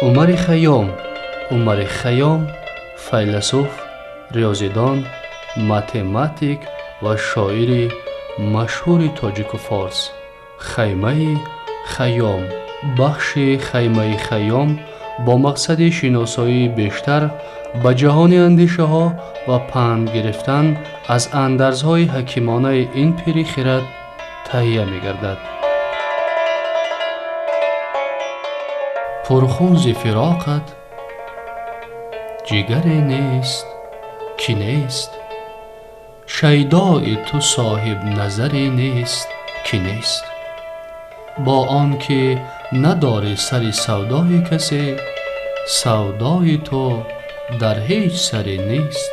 عمر خیام فیلسوف، ریاضیدان، متماتیک و شاعر مشهور تاجیک و فارس. خیمه خیام. بخش خیمه خیام با مقصد شناسایی بیشتر به جهان اندیشه ها و پند گرفتن از اندرزهای حکیمانه این پیر خرد تهیه می گردد. پرخون ز فراقت جگری نیست که نیست، شیدای تو صاحب نظری نیست که نیست. با آنکه نداری سر سودای کسی، سودای تو در هیچ سری نیست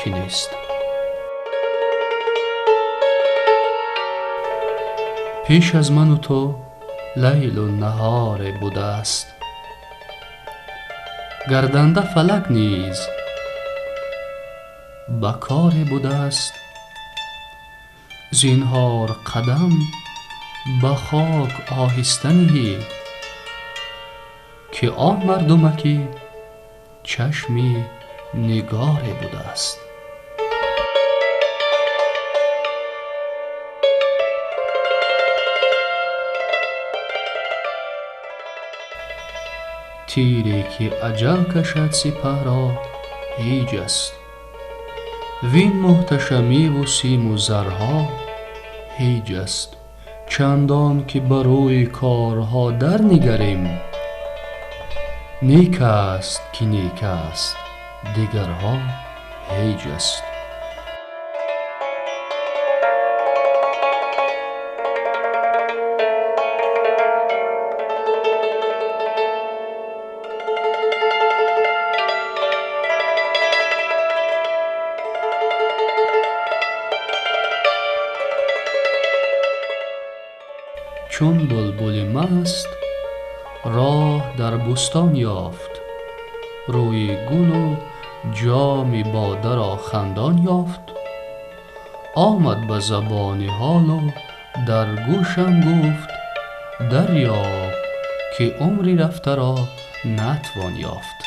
که نیست. پیش از من و تو لیل و نهار بوده است، گردنده فلک نیز به کار بوده است. زینهار قدم به خاک آهسته نهی، که آن مردمکی چشمی نگار بوده است. تیری که اجل کشد سپه را هیج است، وین محتشمی و سیم و زرها هیج است. چندان که بر روی کارها در نگریم، نیک است که نیک است دیگرها هیج است. چون بلبل مست راه در بستان یافت، روی گل و جام باده را خندان یافت. آمد به زبان حال و در گوشم گفت، دریاب که عمری رفته را نتوان یافت.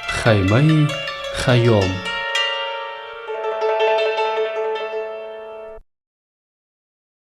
خیمه خیام.